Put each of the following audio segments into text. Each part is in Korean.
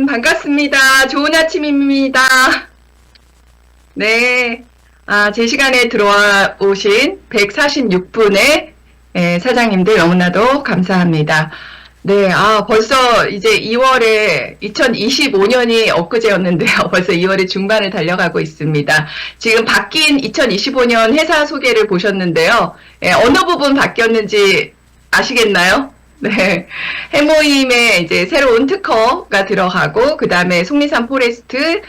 반갑습니다. 좋은 아침입니다. 네. 제 시간에 들어와 오신 146분의 사장님들 너무나도 감사합니다. 네. 벌써 이제 2월에 2025년이 엊그제였는데요. 벌써 2월의 중반을 달려가고 있습니다. 지금 바뀐 2025년 회사 소개를 보셨는데요. 어느 부분 바뀌었는지 아시겠나요? 네. 해모임에 이제 새로운 특허가 들어가고, 그 다음에 속리산 포레스트,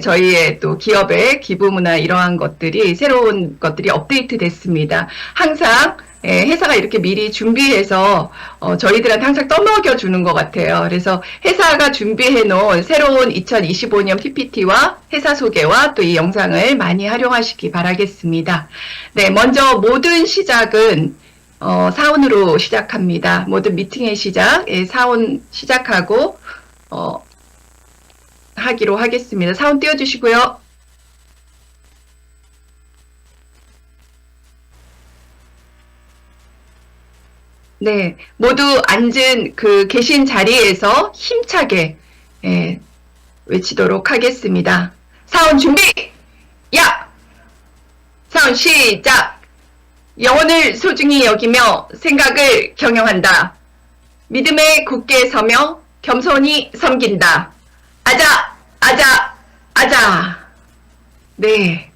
저희의 또 기업의 기부문화 이러한 것들이, 새로운 것들이 업데이트 됐습니다. 항상, 회사가 이렇게 미리 준비해서, 저희들한테 항상 떠먹여 주는 것 같아요. 그래서 회사가 준비해 놓은 새로운 2025년 PPT와 회사 소개와 또 이 영상을 많이 활용하시기 바라겠습니다. 네. 먼저 모든 시작은 사운으로 시작합니다. 모든 미팅의 시작, 사운 시작하고, 하기로 하겠습니다. 사운 띄워주시고요. 네. 모두 앉은 계신 자리에서 힘차게, 외치도록 하겠습니다. 사운 준비! 야! 사운 시작! 영혼을 소중히 여기며 생각을 경영한다. 믿음에 굳게 서며 겸손히 섬긴다. 아자, 아자, 아자. 네.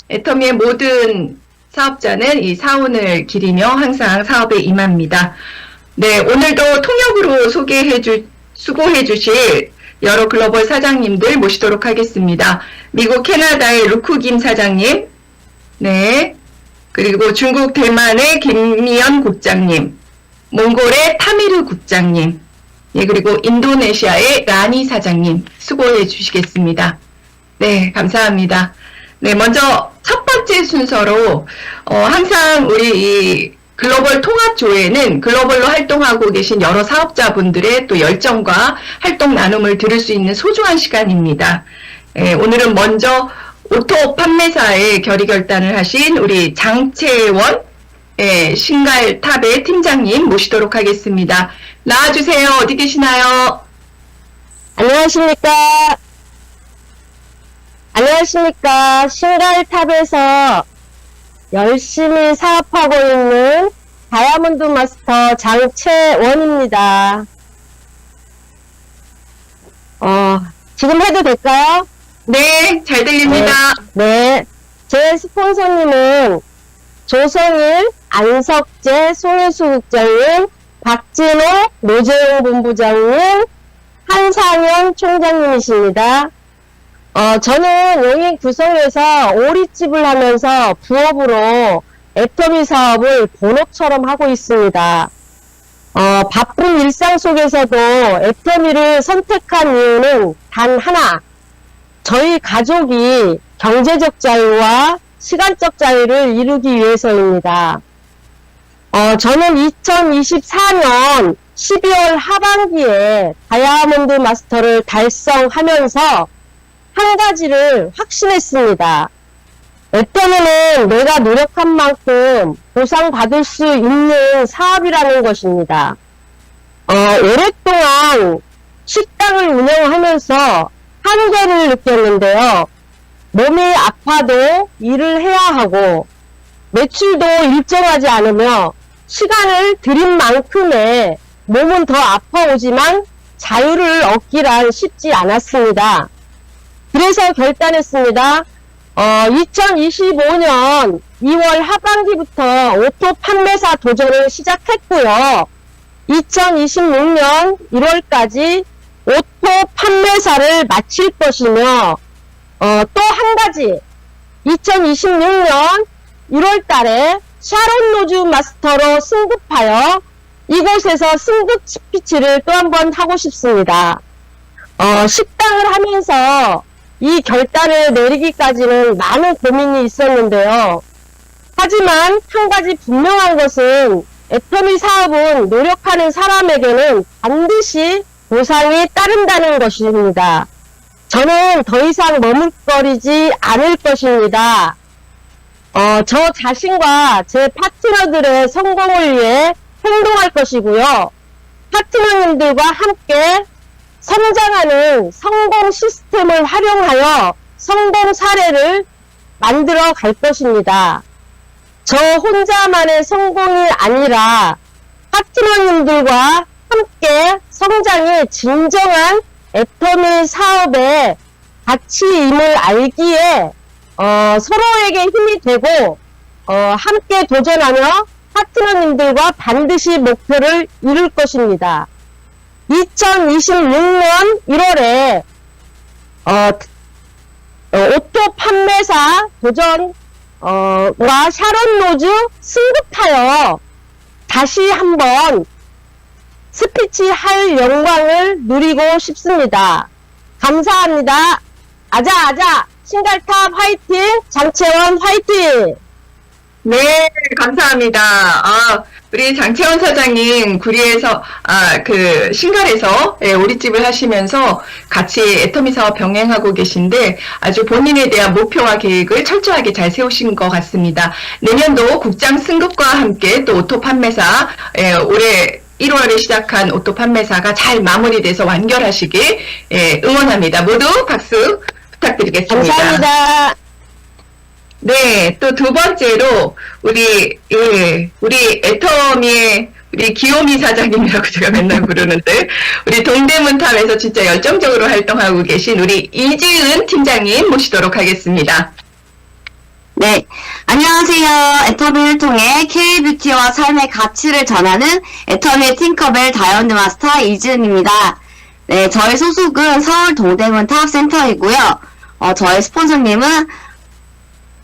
애터미의 모든 사업자는 이 사운을 기리며 항상 사업에 임합니다. 네, 오늘도 통역으로 수고해 주실 여러 글로벌 사장님들 모시도록 하겠습니다. 미국 캐나다의 루크 김 사장님, 네. 그리고 중국 대만의 김미연 국장님, 몽골의 타미르 국장님, 그리고 인도네시아의 라니 사장님 수고해 주시겠습니다. 네, 감사합니다. 네, 먼저 첫 번째 순서로 항상 우리 이 글로벌 통합조회는 글로벌로 활동하고 계신 여러 사업자분들의 또 열정과 활동 나눔을 들을 수 있는 소중한 시간입니다. 오늘은 먼저 오토 판매사의 결의결단을 하신 우리 장채원 신갈탑의 팀장님 모시도록 하겠습니다. 나와주세요. 어디 계시나요? 안녕하십니까. 안녕하십니까. 신갈탑에서 열심히 사업하고 있는 다이아몬드 마스터 장채원입니다. 지금 해도 될까요? 네, 잘 들립니다. 네. 제 스폰서님은 조성일, 안석재, 송혜수 국장님, 박진호, 노재용 본부장님, 한상현 총장님이십니다. 저는 용인 구성에서 오리집을 하면서 부업으로 애터미 사업을 본업처럼 하고 있습니다. 바쁜 일상 속에서도 애터미를 선택한 이유는 단 하나, 저희 가족이 경제적 자유와 시간적 자유를 이루기 위해서입니다. 저는 2024년 12월 하반기에 다이아몬드 마스터를 달성하면서 한 가지를 확신했습니다. 애터미는 내가 노력한 만큼 보상받을 수 있는 사업이라는 것입니다. 오랫동안 식당을 운영하면서 한계를 느꼈는데요. 몸이 아파도 일을 해야 하고 매출도 일정하지 않으며 시간을 들인 만큼의 몸은 더 아파오지만 자유를 얻기란 쉽지 않았습니다. 그래서 결단했습니다. 2025년 2월 하반기부터 오토 판매사 도전을 시작했고요. 2026년 1월까지 오토 판매사를 마칠 것이며 또 한 가지 2026년 1월 달에 샤론 로즈 마스터로 승급하여 이곳에서 승급 스피치를 또 한 번 하고 싶습니다. 식당을 하면서 이 결단을 내리기까지는 많은 고민이 있었는데요. 하지만 한 가지 분명한 것은 애터미 사업은 노력하는 사람에게는 반드시 보상이 따른다는 것입니다. 저는 더 이상 머뭇거리지 않을 것입니다. 저 자신과 제 파트너들의 성공을 위해 행동할 것이고요. 파트너님들과 함께 성장하는 성공 시스템을 활용하여 성공 사례를 만들어 갈 것입니다. 저 혼자만의 성공이 아니라 파트너님들과 함께 성장이 진정한 애터미 사업의 가치임을 알기에 서로에게 힘이 되고 함께 도전하며 파트너님들과 반드시 목표를 이룰 것입니다. 2026년 1월에 오토 판매사 도전과 샤론 로즈 승급하여 다시 한번 스피치 할 영광을 누리고 싶습니다. 감사합니다. 아자 싱갈탑 화이팅, 장채원 화이팅. 네, 감사합니다. 우리 장채원 사장님, 구리에서, 신갈에서, 오리집을 하시면서 같이 애터미 사업 병행하고 계신데, 아주 본인에 대한 목표와 계획을 철저하게 잘 세우신 것 같습니다. 내년도 국장 승급과 함께 또 오토 판매사, 올해 1월에 시작한 오토 판매사가 잘 마무리돼서 완결하시길, 응원합니다. 모두 박수 부탁드리겠습니다. 감사합니다. 네, 또 두 번째로, 우리 애터미의, 우리 기요미 사장님이라고 제가 맨날 부르는데, 우리 동대문탑에서 진짜 열정적으로 활동하고 계신 우리 이지은 팀장님 모시도록 하겠습니다. 네, 안녕하세요. 애터미를 통해 K뷰티와 삶의 가치를 전하는 애터미의 팅커벨 다이아몬드 마스터 이지은입니다. 네, 저희 소속은 서울 동대문 탑센터이고요. 저희 스폰서님은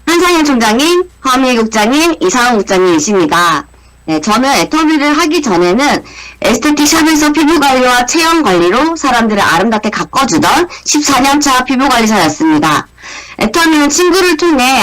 한상현 총장님, 허미 국장님, 이상훈 국장님이십니다. 네, 저는 애터미를 하기 전에는 에스테틱 샵에서 피부관리와 체형관리로 사람들을 아름답게 가꿔주던 14년차 피부관리사였습니다. 애터미는 친구를 통해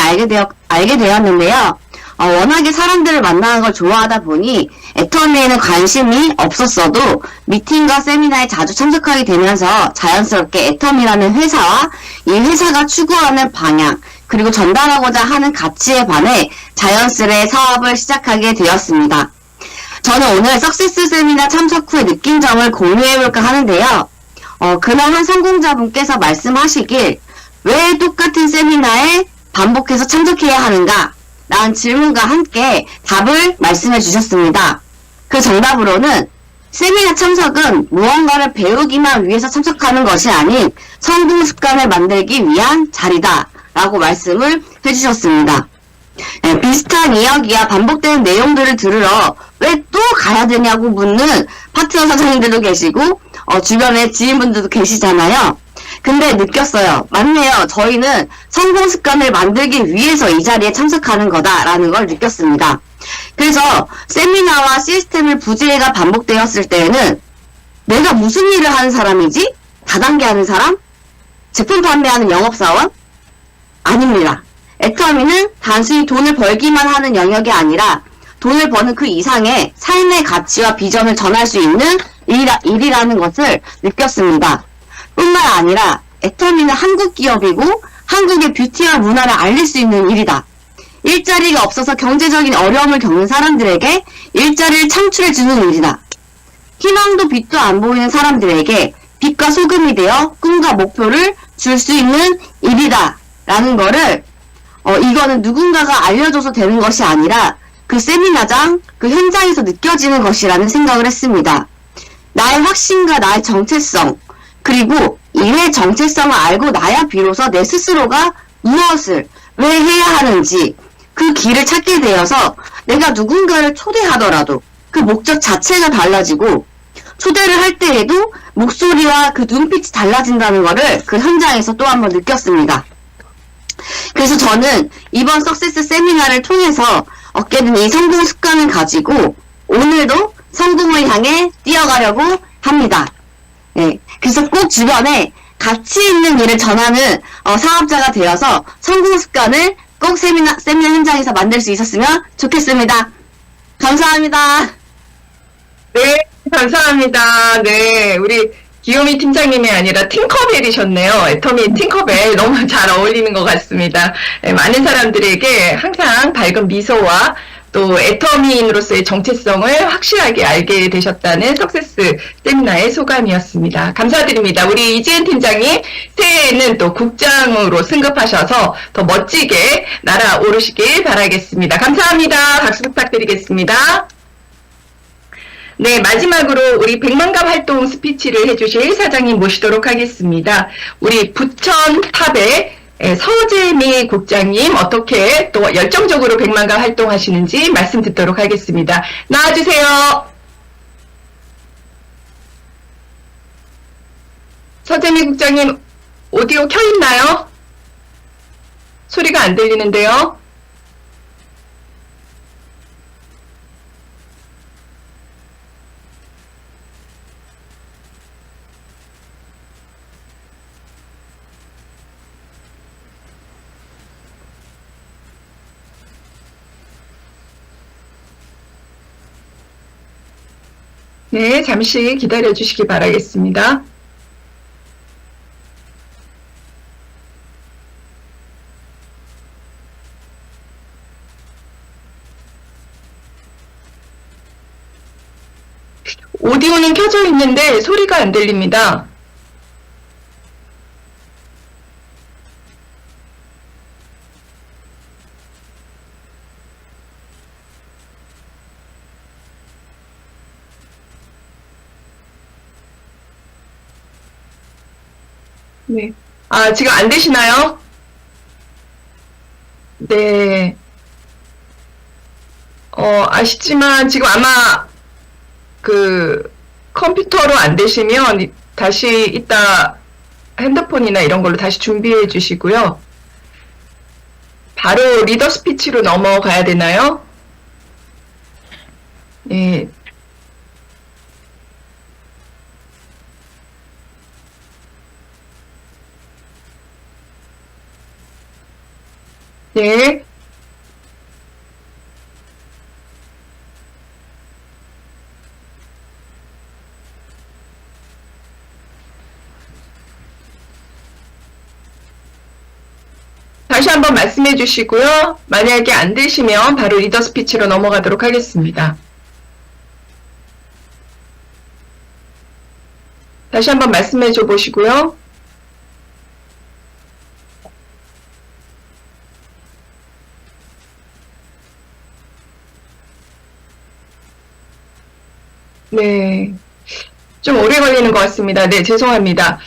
알게 되었는데요. 워낙에 사람들을 만나는 걸 좋아하다 보니 애터미에는 관심이 없었어도 미팅과 세미나에 자주 참석하게 되면서 자연스럽게 애터미라는 회사와 이 회사가 추구하는 방향, 그리고 전달하고자 하는 가치에 반해 자연스레 사업을 시작하게 되었습니다. 저는 오늘 석세스 세미나 참석 후에 느낀 점을 공유해볼까 하는데요. 그날 한 성공자분께서 말씀하시길 왜 똑같은 세미나에 반복해서 참석해야 하는가? 라는 질문과 함께 답을 말씀해 주셨습니다. 그 정답으로는 세미나 참석은 무언가를 배우기만 위해서 참석하는 것이 아닌 성공 습관을 만들기 위한 자리다 라고 말씀을 해주셨습니다. 네, 비슷한 이야기와 반복되는 내용들을 들으러 왜 또 가야 되냐고 묻는 파트너 사장님들도 계시고 주변에 지인분들도 계시잖아요. 근데 느꼈어요. 맞네요. 저희는 성공 습관을 만들기 위해서 이 자리에 참석하는 거다라는 걸 느꼈습니다. 그래서 세미나와 시스템을 부재가 반복되었을 때에는 내가 무슨 일을 하는 사람이지? 다단계 하는 사람? 제품 판매하는 영업사원? 아닙니다. 애터미는 단순히 돈을 벌기만 하는 영역이 아니라 돈을 버는 그 이상의 삶의 가치와 비전을 전할 수 있는 일이라는 것을 느꼈습니다. 뿐만 아니라 애터미는 한국 기업이고 한국의 뷰티와 문화를 알릴 수 있는 일이다. 일자리가 없어서 경제적인 어려움을 겪는 사람들에게 일자리를 창출해주는 일이다. 희망도 빛도 안 보이는 사람들에게 빛과 소금이 되어 꿈과 목표를 줄 수 있는 일이다. 라는 거를 이거는 누군가가 알려줘서 되는 것이 아니라 그 세미나장, 그 현장에서 느껴지는 것이라는 생각을 했습니다. 나의 확신과 나의 정체성, 그리고 이의 정체성을 알고 나야 비로소 내 스스로가 무엇을 왜 해야 하는지 그 길을 찾게 되어서 내가 누군가를 초대하더라도 그 목적 자체가 달라지고 초대를 할 때에도 목소리와 그 눈빛이 달라진다는 것을 그 현장에서 또 한번 느꼈습니다. 그래서 저는 이번 석세스 세미나를 통해서 얻게 된 이 성공 습관을 가지고 오늘도 성공을 향해 뛰어가려고 합니다. 네, 그래서 꼭 주변에 가치 있는 일을 전하는 사업자가 되어서 성공 습관을 꼭 세미나 현장에서 만들 수 있었으면 좋겠습니다. 감사합니다. 네, 감사합니다. 네, 우리 기요미 팀장님이 아니라 팅커벨이셨네요. 애터미 팅커벨 너무 잘 어울리는 것 같습니다. 네, 많은 사람들에게 항상 밝은 미소와 또 애터미인으로서의 정체성을 확실하게 알게 되셨다는 석세스 세미나의 소감이었습니다. 감사드립니다. 우리 이지은 팀장님 새해에는 또 국장으로 승급하셔서 더 멋지게 날아오르시길 바라겠습니다. 감사합니다. 박수 부탁드리겠습니다. 네, 마지막으로 우리 백만갑 활동 스피치를 해주실 사장님 모시도록 하겠습니다. 우리 부천탑의 서재미 국장님 어떻게 또 열정적으로 백만갑 활동하시는지 말씀 듣도록 하겠습니다. 나와주세요. 서재미 국장님 오디오 켜 있나요? 소리가 안 들리는데요. 네, 잠시 기다려 주시기 바라겠습니다. 오디오는 켜져 있는데 소리가 안 들립니다. 네. 아, 지금 안 되시나요? 네. 아시지만 지금 아마 그 컴퓨터로 안 되시면 다시 이따 핸드폰이나 이런 걸로 다시 준비해 주시고요. 바로 리더 스피치로 넘어가야 되나요? 네. 네. 다시 한번 말씀해 주시고요. 만약에 안 되시면 바로 리더 스피치로 넘어가도록 하겠습니다. 다시 한번 말씀해 줘 보시고요. 네. 좀 오래 걸리는 것 같습니다. 네, 죄송합니다.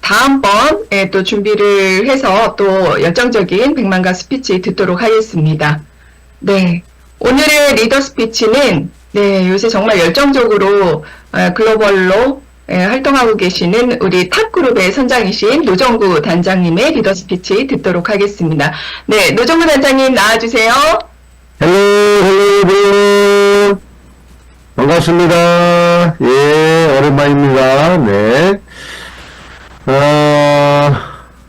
다음번에 또 준비를 해서 또 열정적인 백만가 스피치 듣도록 하겠습니다. 네. 오늘의 리더 스피치는, 네, 요새 정말 열정적으로 글로벌로 활동하고 계시는 우리 탑그룹의 선장이신 노정구 단장님의 리더 스피치 듣도록 하겠습니다. 네, 노정구 단장님 나와주세요. 헬로, 반갑습니다. 예, 오랜만입니다. 네.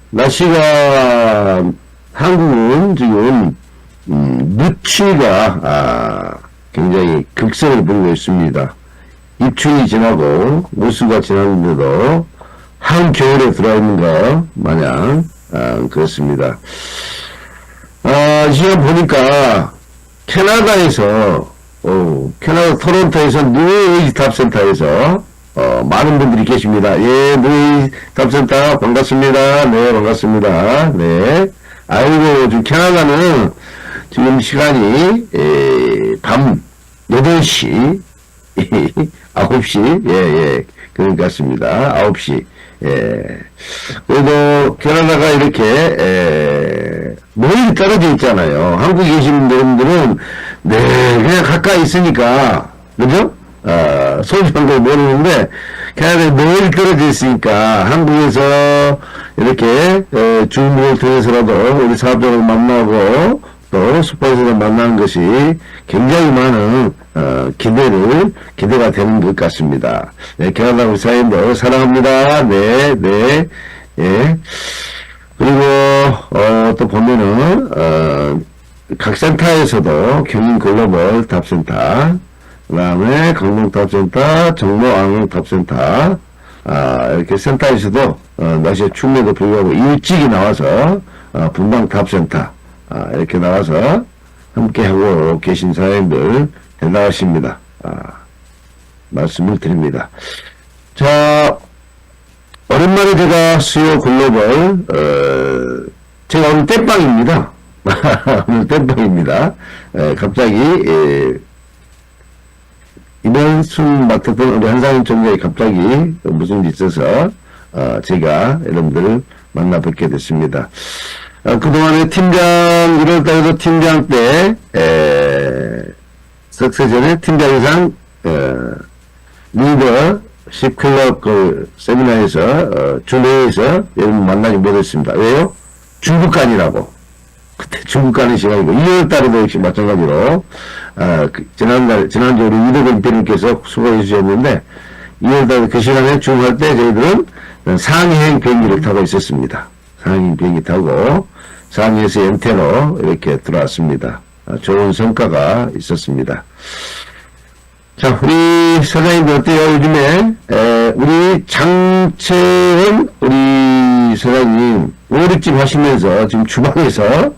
날씨가, 한국은 지금, 늦추위가, 굉장히 극성을 부리고 있습니다. 입춘이 지나고, 무수가 지났는데도, 한겨울에 들어있는 것 마냥, 그렇습니다. 지금 보니까, 캐나다 토론토에서 누이 답센터에서 많은 분들이 계십니다. 예, 누이 답센터 반갑습니다. 네, 반갑습니다. 네. 아이고, 지금 캐나다는 지금 시간이 밤 8시 9시 예, 그런 것 같습니다. 9시. 예. 그래도 캐나다가 이렇게 멀리 떨어져 있잖아요. 한국에 계신 분들은 네, 그냥 가까이 있으니까, 그죠? 소주한걸 모르는데, 캐나다에 멀리 떨어져 있으니까, 한국에서 이렇게, 주민을 통해서라도 우리 사업자를 만나고, 또 슈퍼에서도 만나는 것이 굉장히 많은, 기대가 되는 것 같습니다. 네, 캐나다 우리 사회인들 사랑합니다. 네, 네, 예. 그리고, 또 보면은, 각 센터에서도 경인 글로벌 탑센터, 그 다음에 강동 탑센터, 정모 안강 탑센터, 이렇게 센터에서도, 날씨가 춥음에도 불구하고 일찍이 나와서, 분당 탑센터, 이렇게 나와서, 함께하고 계신 사장님들 대단하십니다. 말씀을 드립니다. 자, 오랜만에 제가 수요 글로벌, 제가 오늘 땜빵입니다. 오늘 땜빵입니다. 갑자기, 이번 순 맡았던 우리 한상인 총장이 갑자기 무슨 일이 있어서, 제가 여러분들을 만나 뵙게 됐습니다. 그동안에 팀장, 1월달에도 팀장 때, 석세전에 팀장상, 리더십 클럽 그 세미나에서, 주례에서 여러분 만나지 못했습니다. 왜요? 중국 간이라고. 그때 중국 가는 시간이고, 2월달에도 역시 마찬가지로, 지난주 우리 이덕원 대표님께서 수고해 주셨는데, 2월달 그 시간에 중국할 때 저희들은 상해행 비행기를 타고 있었습니다. 상해행 비행기 타고 상해에서 연태로 이렇게 들어왔습니다. 좋은 성과가 있었습니다. 자, 우리 사장님들 어때요? 요즘에 우리 장채원 우리 사장님 오리집 하시면서 지금 주방에서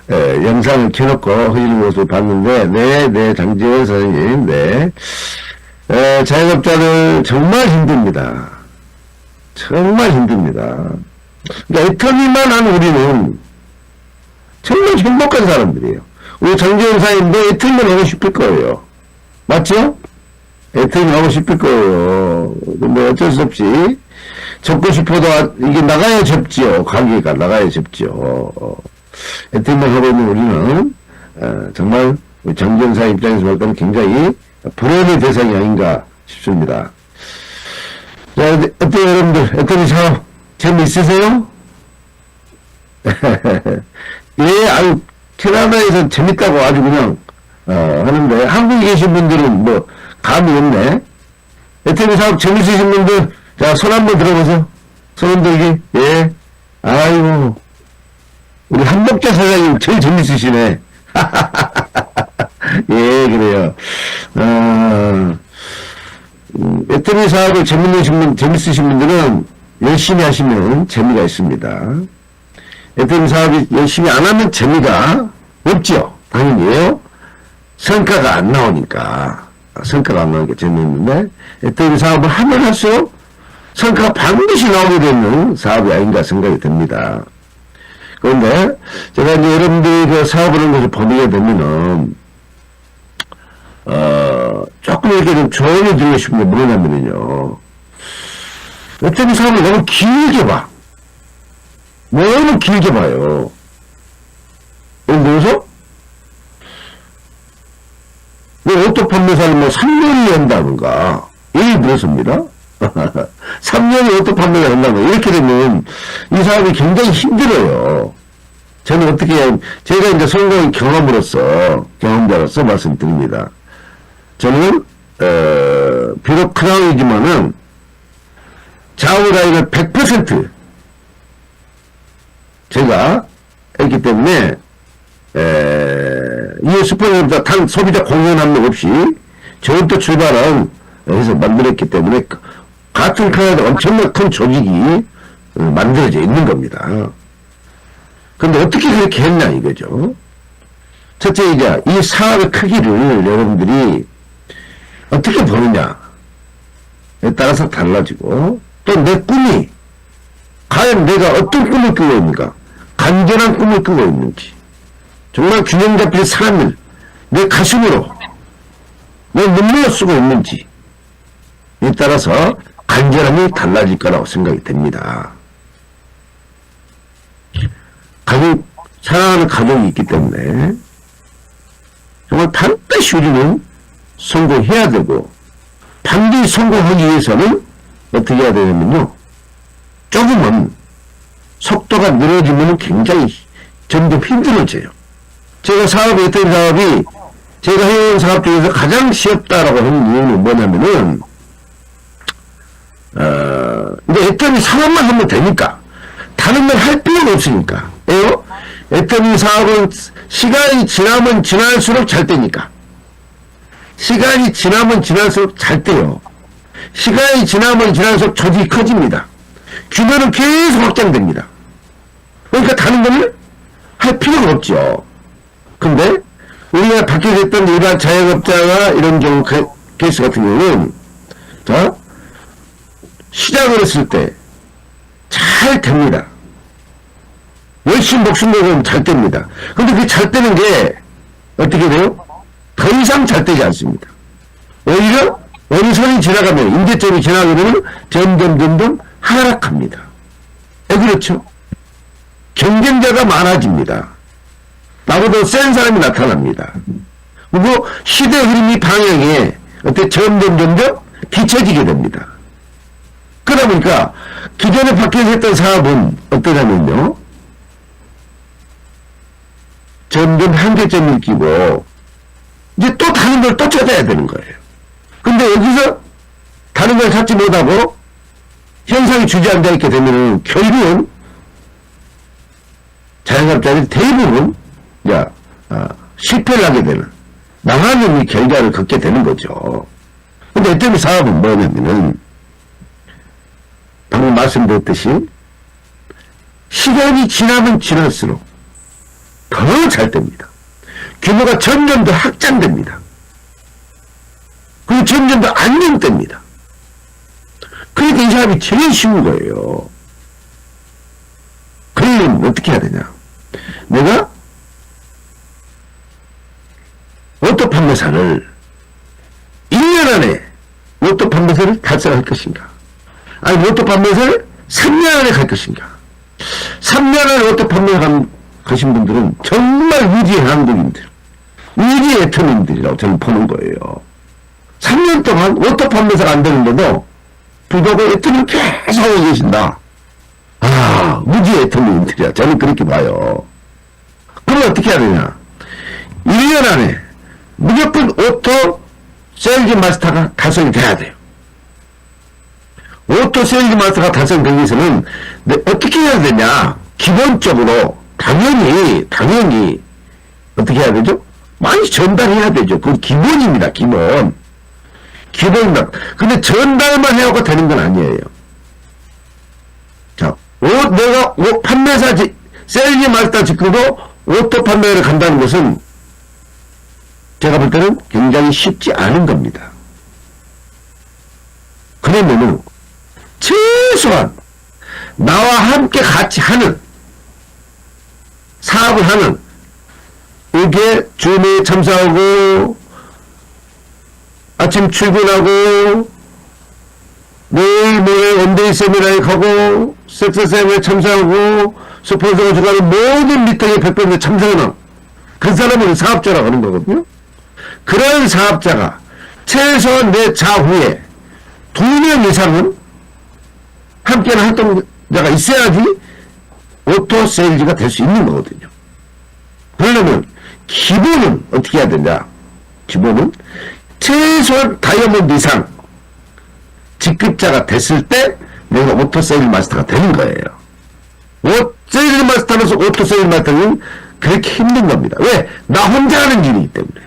영상을 켜놓고 하시는 모습을 봤는데, 네, 장채원 사장님, 네. 자영업자들 정말 힘듭니다. 정말 힘듭니다. 그러니까 애터미만 한 우리는 정말 행복한 사람들이에요. 우리 장재현 사장님도 애터미만 하고 싶을 거예요. 맞죠? 애터미 하고 싶을 거예요. 근데 어쩔 수 없이 접고 싶어도 이게 나가야 접지요. 가게가 나가야 접지요. 애터미만 하고 있는 우리는 정말 우리 장재현 사장 입장에서 볼 때는 굉장히 불안의 대상이 아닌가 싶습니다. 자, 어때요, 여러분들? 애터미 사업 재미있으세요? 예, 아유, 캐나다에서 재밌다고 아주 그냥, 하는데, 한국에 계신 분들은 뭐, 감이 없네. 애터미 사업 재밌으신 분들, 자, 손 한번 들어보세요. 손 들기. 예. 아이고, 우리 한복자 사장님 제일 재밌으시네. 예, 그래요. 애터미 사업을 재밌으신 분들은 열심히 하시면 재미가 있습니다. 애터미 사업이 열심히 안 하면 재미가 없죠. 당연히요. 성과가 안 나오니까. 성과가 안 나오니까 재미있는데, 애터미 사업을 하면 할수록 성과가 반드시 나오게 되는 사업이 아닌가 생각이 듭니다. 그런데, 제가 이제 여러분들이 그 사업을 하는 것을 보게 되면은, 조금 이렇게 좀 조언을 드리고 싶은 게 뭐냐면요. 애터미 사업을 너무 길게 봐. 너무 길게 봐요. 예를 들어서, 오토 판매사를 뭐 3년이 한다든가, 예를 들어서입니다. 3년이 오토 판매를 한다든가, 이렇게 되면 이 사업이 굉장히 힘들어요. 저는 어떻게 해야, 제가 이제 성공한 경험자로서 말씀드립니다. 저는, 비록 크라운이지만은, 좌우라인을 100% 제가 했기 때문에, 이 스포츠보다 단 소비자 공연 한명 없이, 저부터 출발한, 해서 만들었기 때문에, 같은 카나다 엄청난 큰 조직이 만들어져 있는 겁니다. 근데 어떻게 그렇게 했냐, 이거죠. 첫째, 이제, 이 사업의 크기를 여러분들이 어떻게 보느냐에 따라서 달라지고, 또 내 꿈이, 과연 내가 어떤 꿈을 꾸고 있는가, 간절한 꿈을 꾸고 있는지, 정말 균형 잡힌 삶을 내 가슴으로, 내 눈물로 쓰고 있는지에 따라서 간절함이 달라질 거라고 생각이 됩니다. 사랑하는 가족이 있기 때문에, 정말 반드시 우리는 성공해야 되고, 반드시 성공하기 위해서는 어떻게 해야 되냐면요. 조금은 속도가 늘어지면 굉장히 점점 힘들어져요. 제가 애터미 사업이 제가 해온 사업 중에서 가장 쉬웠다라고 하는 이유는 뭐냐면은, 이제 애터미 사업만 하면 되니까. 다른 걸 할 필요가 없으니까. 왜요? 애터미 사업은 시간이 지나면 지날수록 잘 되니까. 시간이 지나면 지날수록 잘 돼요. 시간이 지나면 지날수록 조직이 커집니다. 규모는 계속 확장됩니다. 그러니까 다른 거는 할 필요가 없죠. 근데 우리가 밖에 됐던 일반 자영업자가 이런 경우 케이스 같은 경우는 자 시작을 했을 때 잘 됩니다. 열심히 목숨 걸으면 잘 됩니다. 근데 그 잘 되는 게 어떻게 돼요? 더 이상 잘 되지 않습니다. 오히려 원선이 지나가면 임대점이 지나가면 점점 하락합니다. 왜 그렇죠? 경쟁자가 많아집니다. 나보다 센 사람이 나타납니다. 그리고 시대 흐름이 방향에 어때 점점 뒤처지게 됩니다. 그러다 보니까 기존에 밖에서 했던 사업은 어떠냐면요. 점점 한계점을 끼고 이제 또 다른 걸 또 찾아야 되는 거예요. 근데 여기서 다른 걸 찾지 못하고 현상이 주저앉아 있게 되면은 결국은 자영업자들이 대부분 실패를 하게 되는 망하는 이 결과를 겪게 되는 거죠. 근데 애터미 사업은 뭐냐면은 방금 말씀드렸듯이 시간이 지나면 지날수록 더 잘 됩니다. 규모가 점점 더 확장됩니다. 그리고 점점 더 안정됩니다. 그러니까 이 사람이 제일 쉬운 거예요. 그러려면 어떻게 해야 되냐? 내가 로또 판매사를 1년 안에 로또 판매사를 달성할 것인가? 아니 로또 판매사를 3년 안에 갈 것인가? 3년 안에 로또 판매를 가신 분들은 정말 위기의 한국인들, 위기의 애터미인들이라고 저는 보는 거예요. 3년 동안 로또 판매사가 안 되는데도 불구하고 애터미를 계속 하고 계신다. 아, 위기의 애터미인들이야. 저는 그렇게 봐요. 그럼 어떻게 해야 되냐? 1년 안에 무조건 오토 세일즈 마스터가 달성이 돼야 돼요. 오토 세일즈 마스터가 달성되기 위해서는 어떻게 해야 되냐? 기본적으로 당연히 어떻게 해야 되죠? 많이 전달해야 되죠. 그건 기본입니다. 기본입니다. 근데 전달만 해갖고 되는 건 아니에요. 자, 내가 판매사 세일즈 마스터 직급으로 오토 판매를 간다는 것은 제가 볼 때는 굉장히 쉽지 않은 겁니다. 그러면은 최소한 나와 함께 같이 하는 사업을 하는 이게 줌에 참석하고 아침 출근하고 내일 모레 원데이 세미나에 가고 섹스 세미나에 참석하고 스폰서가 주관하는 모든 미팅에 100% 참석하는 그 사람은 사업자라고 하는 거거든요. 그런 사업자가 최소한 내 좌우에 2명 이상은 함께하는 활동자가 있어야지 오토 세일즈가 될 수 있는 거거든요. 그러려면 기본은 어떻게 해야 되냐? 기본은 최소한 다이아몬드 이상 직급자가 됐을 때 내가 오토 세일 마스터가 되는 거예요. 세일 마스터로서 오토 세일 마스터는 그렇게 힘든 겁니다. 왜? 나 혼자 하는 일이기 때문에.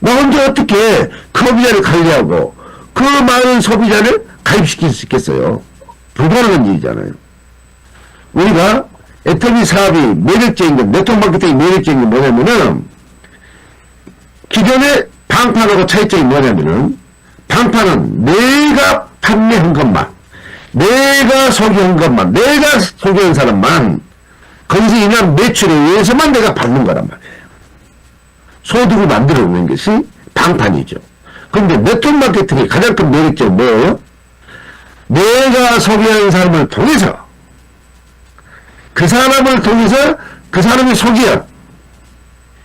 나 혼자 어떻게 그 소비자를 관리하고 그 많은 소비자를 가입시킬 수 있겠어요? 불가능한 일이잖아요. 우리가 애터미 사업이 매력적인 건, 네트워크 마케팅이 매력적인 건 뭐냐면은, 기존의 방판하고 차이점이 뭐냐면은, 방판은 내가 판매한 것만, 내가 소개한 것만, 내가 소개한 사람만, 거기서 인한 매출에 의해서만 내가 받는 거란 말이에요. 소득을 만들어내는 것이 방판이죠. 그런데 네트워크 마케팅의 가장 큰 매력점이 뭐예요? 내가 소개한 사람을 통해서 그 사람을 통해서 그 사람이 소개한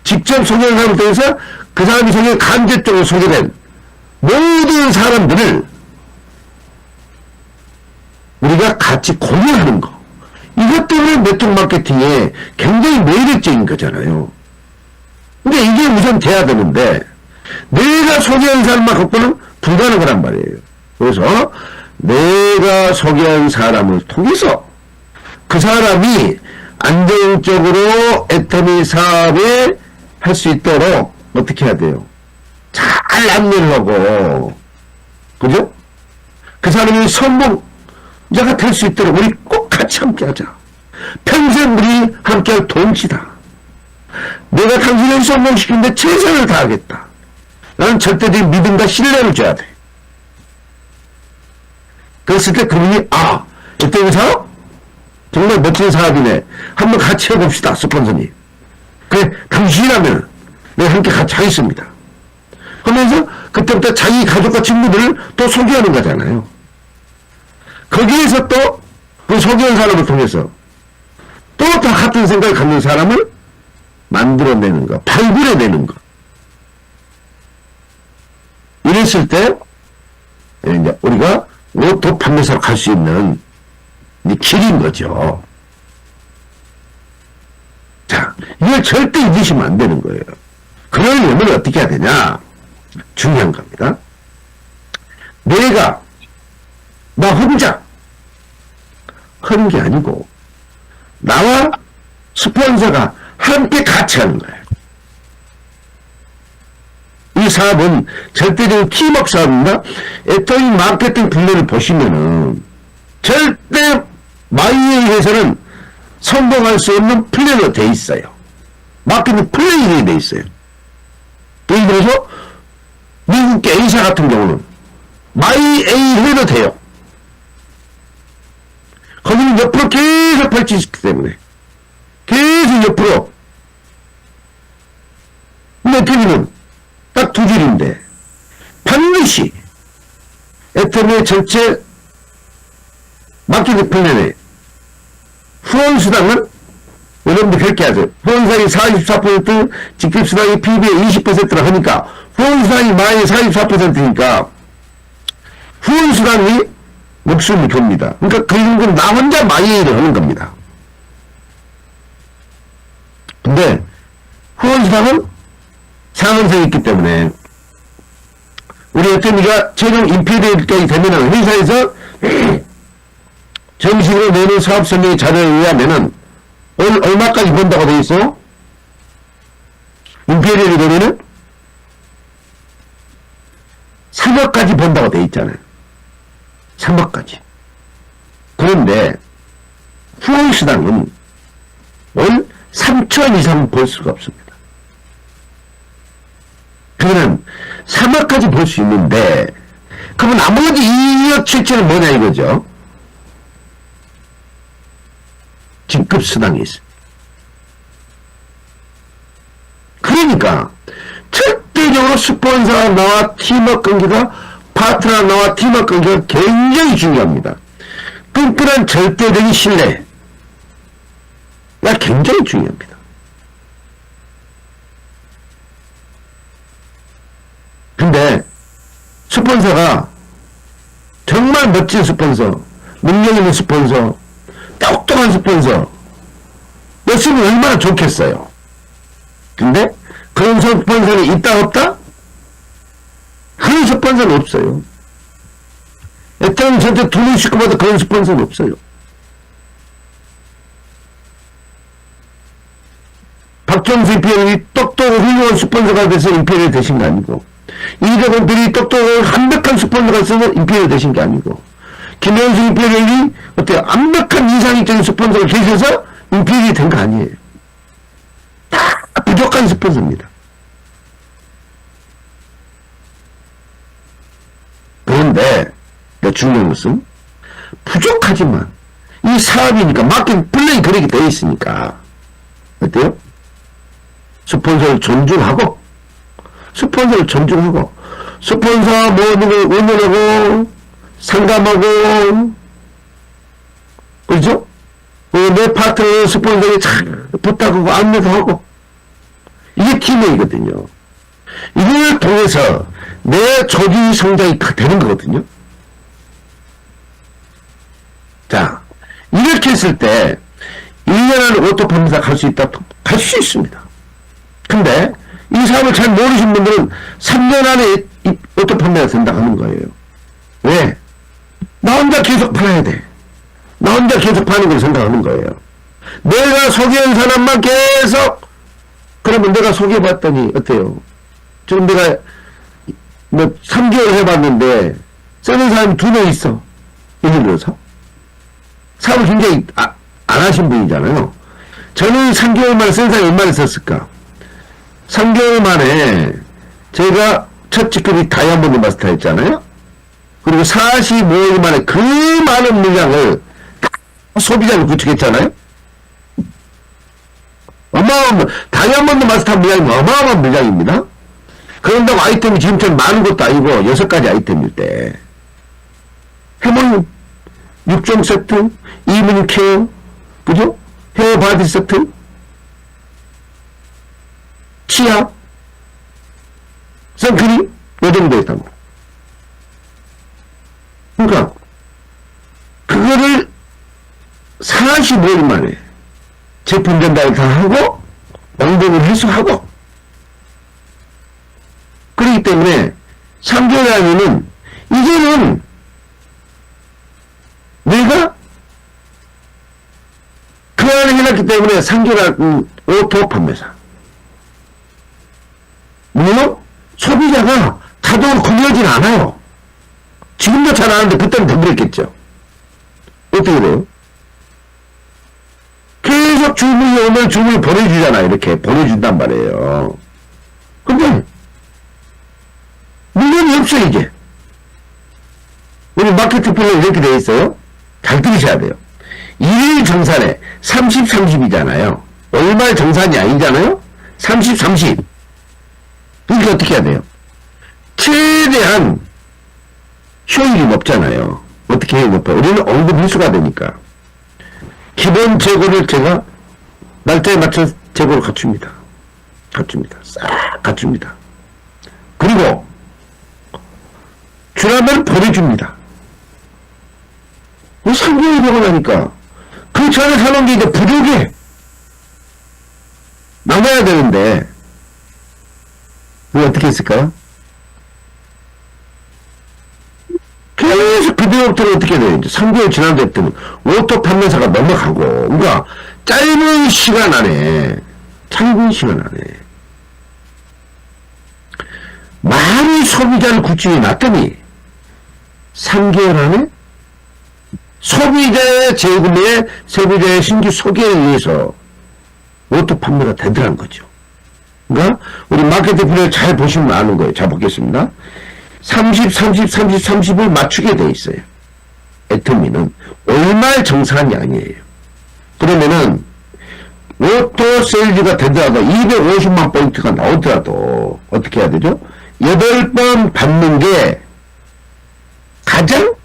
직접 소개한 사람을 통해서 그 사람이 소개한 간접적으로 소개된 모든 사람들을 우리가 같이 공유하는 거. 이것 때문에 네트워크 마케팅에 굉장히 매력적인 거잖아요. 근데 이게 우선 돼야 되는데 내가 소개한 사람만 갖고는 불가능한 말이에요. 그래서 내가 소개한 사람을 통해서 그 사람이 안정적으로 애터미 사업에 할 수 있도록 어떻게 해야 돼요? 잘 안내를 하고, 그죠? 그 사람이 성공자가 될 수 있도록 우리 꼭 같이 함께 하자. 평생 우리 함께 할 동시다. 내가 당신을 성공시키는데 최선을 다하겠다. 나는 절대적인 믿음과 신뢰를 줘야 돼. 그랬을 때 그분이, 아, 어떤 사업? 정말 멋진 사업이네. 한번 같이 해봅시다, 스폰서님. 그래, 당신이라면 내가 함께 같이 하겠습니다. 하면서 그때부터 자기 가족과 친구들을 또 소개하는 거잖아요. 거기에서 또 그 소개한 사람을 통해서 또 다 같은 생각을 갖는 사람을 만들어내는 거, 발굴해내는 거. 이랬을 때 이제 우리가 로또 판매사로 갈 수 있는 길인 거죠. 자, 이걸 절대 잊으시면 안 되는 거예요. 그러려면 어떻게 해야 되냐? 중요한 겁니다. 내가 나 혼자 하는 게 아니고 나와 스폰서가 함께 같이 하는 거예요. 이 사업은 절대적인 팀워크 사업입니다. 애터미 마케팅 분類보시면은 절대 마이웨이에서는 성공할 수 없는 플랜으로 돼 있어요. 마케팅 플랜이 돼 있어요. 예를 들어서 미국 A사 같은 경우는 마이웨이 해도 돼요. 거기는 옆으로 계속 펼치기 때문에 계속 옆으로. 근데 애터미는 딱 두 줄인데 반드시 애터미의 전체 마케팅 플랜에 후원수당은 여러분들 그렇게 하세요. 후원수당이 44%, 직접수당이 PB의 20%라 하니까 후원수당이 만약에 44%니까 후원수당이 목숨을 줍니다. 그러니까 그 정도는 나 혼자 마이웨이를 하는 겁니다. 근데 후원수당은 상한선이 있기 때문에 우리 애터미가 최종 인피니트까지 되면은 회사에서 정식으로 내는 사업 설명의 자료에 의하면은 얼마까지 번다고 돼 있어? 인피니트이 되면은 3억까지 번다고 돼 있잖아요. 3억까지. 그런데 후원수당은 월 3천 이상 벌 수가 없습니다. 그러면 3억까지 벌 수 있는데 그러면 나머지 2억 7천은 뭐냐 이거죠. 긴급수당이 있어요. 그러니까 절대적으로 스폰서와 나와 팀워크 관계가 파트너 나와 팀워크 관계가 굉장히 중요합니다. 끈끈한 절대적인 신뢰가 굉장히 중요합니다. 근데 스폰서가 정말 멋진 스폰서, 능력 있는 스폰서, 똑똑한 스폰서 였으면 얼마나 좋겠어요. 근데 그런 스폰서는 있다 없다? 그런 스폰서는 없어요. 애터미 전체 두 명씩 봐도 그런 스폰서는 없어요. 박정수 임페리얼이 똑똑하고 훌륭한 스폰서가 돼서 임페리얼 되신 게 아니고, 이대건들이 똑똑하고 완벽한 스폰서가 있어서 임페리얼 되신 게 아니고, 김현수 임페리얼이 어때요? 완벽한 이상적인 스폰서가 계셔서 임페리얼이 된 거 아니에요. 다 부족한 스폰서입니다. 그런데 중요한 것은 부족하지만 이 사업이니까 마케팅 플랜이 그렇게 되어 있으니까 어때요? 스폰서를 존중하고 스폰서 모든 걸 응원하고 상담하고 그렇죠? 내 파트너 스폰서에 잘 부탁하고 안내도 하고 이게 팀워크이거든요. 이걸 통해서 내 조직 성장이 되는 거거든요. 자, 이렇게 했을 때 1년 안에 오토 판매사 갈 수 있다? 갈 수 있습니다. 근데 이 사업을 잘 모르신 분들은 3년 안에 오토 판매가 된다 하는 거예요. 왜? 나 혼자 계속 팔아야 돼. 나 혼자 계속 파는 걸 생각하는 거예요. 내가 소개한 사람만 계속, 그러면 내가 소개해봤더니 어때요? 지금 내가 뭐 3개월 해봤는데 쓰는 사람이 2명 있어. 예를 들어서 사업을 굉장히 안 하신 분이잖아요. 저는 3개월 만에 쓴 사람이 얼마나 썼을까? 3개월 만에 제가 첫 직급이 다이아몬드 마스터였잖아요. 그리고 45일 만에 그 많은 물량을 다 소비자를 구축했잖아요. 어마어마한 다이아몬드 마스터 물량이 어마어마한 물량입니다. 그런다고 아이템이 지금처럼 많은 것도 아니고 6가지 아이템일 때 해몬 6종 세트, 이브닝 케어, 그죠? 헤어 바디 세트, 치약, 선크림, 요 정도 있단 말이야. 그러니까, 그거를 45일 만에 제품 전달을 다 하고, 왕복을 회수하고, 그렇기 때문에 3개월 안에는, 이제는 내가 그 안에 해놨기 때문에 3개월 오토 판매사. 물론 소비자가 자동으로 구매하진 않아요. 지금도 잘 아는데 그때는 더 그랬겠죠. 어떻게 돼요? 계속 주문이 오면 주문을 보내주잖아. 이렇게 보내준단 말이에요. 근데 물건이 없어 이제. 우리 마케팅 플랜이 이렇게 되어 있어요. 잘 들으셔야 돼요. 1일 정산에 30, 30이잖아요. 월말 정산이 아니잖아요. 30, 30. 그러니까 어떻게 해야 돼요? 최대한 효율이 높잖아요. 어떻게 해야 높아요? 우리는 언급 일수가 되니까. 기본 재고를 제가 날짜에 맞춰 재고를 갖춥니다. 싹 갖춥니다. 그리고 주라면 보내줍니다. 3개월이 되고 나니까 그 전에 사놓은 게 이제 부족해. 남아야 되는데 어떻게 했을까요? 계속 그때부터는 어떻게 돼요? 이제 3개월 지난 데부터는 오토 판매사가 넘어가고, 그러니까 짧은 시간 안에 많은 소비자를 구축해 놨더니 3개월 안에 소비자의 재구매, 소비자의 신규 소개에 의해서 오토 판매가 되더란 거죠. 그러니까 우리 마케팅 플랜을 잘 보시면 아는 거예요. 자, 보겠습니다. 30, 30, 30, 30을 맞추게 돼 있어요. 애터미는 월말 정산이 아니에요. 그러면은 오토 세일즈가 되더라도 250만 포인트가 나오더라도 어떻게 해야 되죠? 8번 받는 게 가장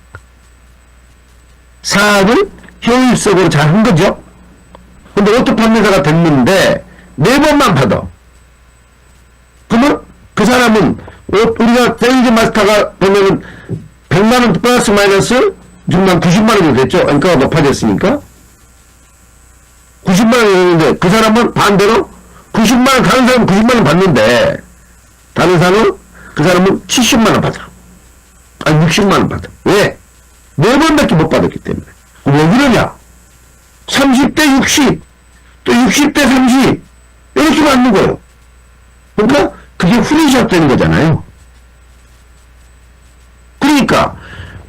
사업을 효율적으로 잘 한 거죠. 근데 오토 판매사가 됐는데 4번만 받아. 그러면 그 사람은 우리가 세일즈 마스터가 보면은 100만원 플러스 마이너스 지금 90만원이 됐죠. 원가가 높아졌으니까 90만원이었는데 그 사람은 반대로 90만원, 다른 사람은 90만원 받는데 다른 사람은 그 사람은 70만원 받아. 아니 60만원 받아. 왜? 4번밖에 못 받았기 때문에. 왜 그러냐? 30대 60, 또 60대 30 이렇게 받는 거예요. 그러니까 그게 후레시업 되는 거잖아요. 그러니까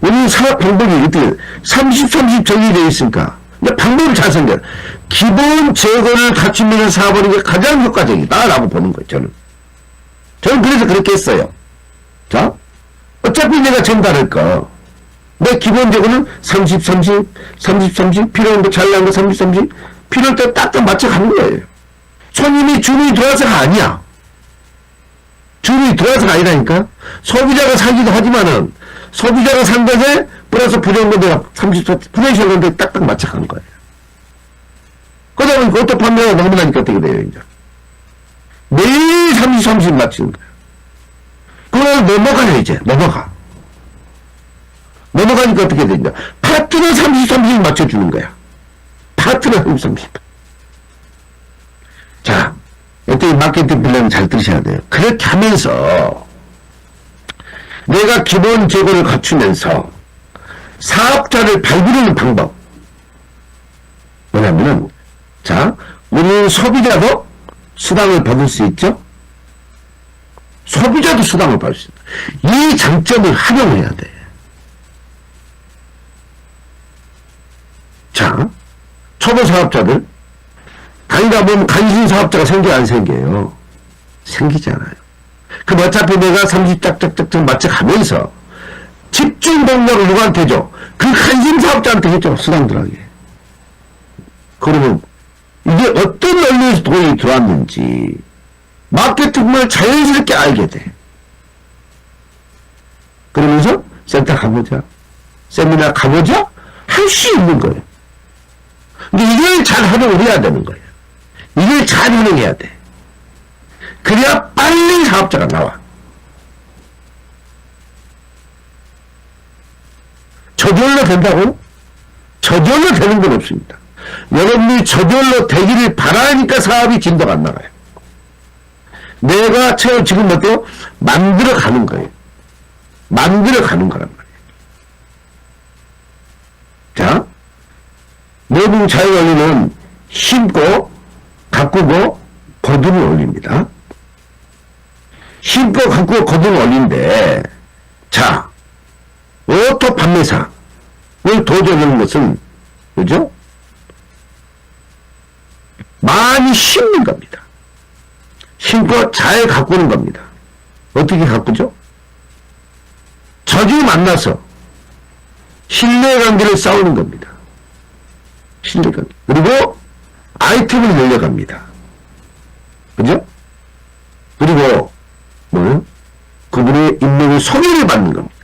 우리는 사업 방법이 어떻게 30, 30 정리되어 있으니까 방법을 잘 생겨요. 기본 재고를 갖추면서 사업하는 게 가장 효과적이다라고 보는 거예요. 저는 그래서 그렇게 했어요. 자, 어차피 내가 전달할 거 내 기본 재고는 30, 30, 30, 30 필요한 거 잘 나온 거 30, 30 필요할 때 딱딱 맞춰 가는 거예요. 손님이 주문이 들어와서가 아니야. 주문이 들어와서가 아니라니까. 소비자가 사기도 하지만은 소비자가 산 것에 플러스 부정도 내가 30, 플레이션 건데 딱딱 맞춰 가는 거예요. 그러다 보니까 오토 판매가 너무 나니까 어떻게 돼요, 이제. 매일 30, 30 맞추는 거예요. 그걸 넘어가요, 이제. 넘어가니까 어떻게 되냐. 파트너 30, 30 맞춰주는 거야. 파트너 30, 30. 자, 이때 마케팅 플랜 잘 들으셔야 돼요. 그렇게 하면서 내가 기본 재고를 갖추면서 사업자를 발굴하는 방법. 뭐냐면은, 자, 우리는 소비자도 수당을 받을 수 있죠? 소비자도 수당을 받을 수 있다. 이 장점을 활용해야 돼. 자, 초보 사업자들, 다니다 보면 간신 사업자가 생겨요, 안 생겨요? 생기잖아요. 그럼 어차피 내가 30짝짝짝짝 맞춰가면서 집중 동력을 누구한테 줘? 그 한심 사업자한테 해줘. 수당들하게. 그러면 이게 어떤 원리에서 돈이 들어왔는지 마케팅을 자연스럽게 알게 돼. 그러면서 센터 가보자. 세미나 가보자. 할 수 있는 거예요. 근데 이걸 잘 활용을 해야 되는 거예요. 이걸 잘 운영해야 돼. 그래야 빨리 사업자가 나와. 저절로 된다고? 저절로 되는 건 없습니다. 여러분이 저절로 되기를 바라니까 사업이 진도가 안 나가요. 내가 지금 어때요? 만들어 가는 거예요. 만들어 가는 거란 말이에요. 자, 내부 자유관리는 심고, 가꾸고, 거두를 올립니다. 심고, 가꾸고, 거두를 올린데, 자, 오토 판매사를 도전하는 것은, 그죠? 많이 심는 겁니다. 심고 잘 가꾸는 겁니다. 어떻게 가꾸죠? 자주 만나서 신뢰관계를 쌓는 겁니다. 신뢰관계. 그리고 아이템을 늘려갑니다. 그죠? 그리고 뭐요? 그분의 인맥의 소개를 받는 겁니다.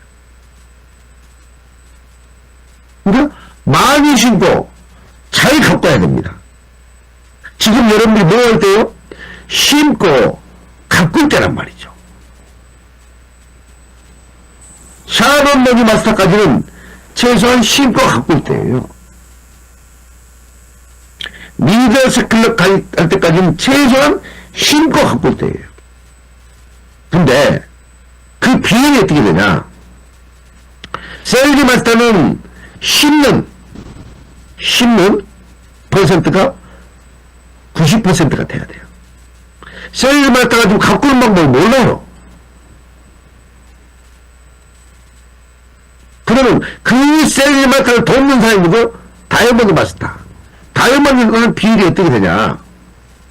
그러니까 많이 심고 잘 가꿔야 됩니다. 지금 여러분들이 뭐 할 때요? 심고 가꿀 때란 말이죠. 샤론 로지 마스터까지는 최소한 심고 가꿀 때예요. 리더스 클럽 갈 때까지는 최소한 심고 가꿀 때예요. 근데 그 비용이 어떻게 되냐? 세일즈 마스터는 심는 퍼센트가 90%가 돼야 돼요. 세일즈 마스터가 좀 가꾸는 방법을 몰라요. 그러면 그 세일즈 마스터를 돕는 사람이 누구? 다이아몬드 마스터. 다이아몬드는 비율이 어떻게 되냐?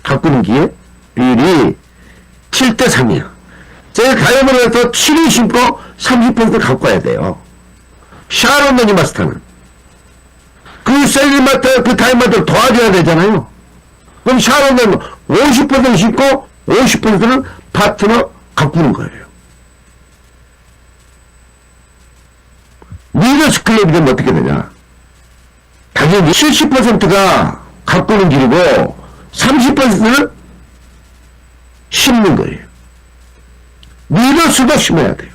가꾸는 기회? 비율이 7대3이야. 제일 다이아몬드에서 7이 심고 30% 가꿔야 돼요. 샤론 로지 마스터는 그 세일즈 마스터 그 다이아몬드를 도와줘야 되잖아요. 그럼 샤론은 50% 심고 50%는 파트너 가꾸는 거예요. 리더스 클럽이 되면 어떻게 되냐? 당연히 70%가 가꾸는 길이고 30%는 심는 거예요. 리더스도 심어야 돼요.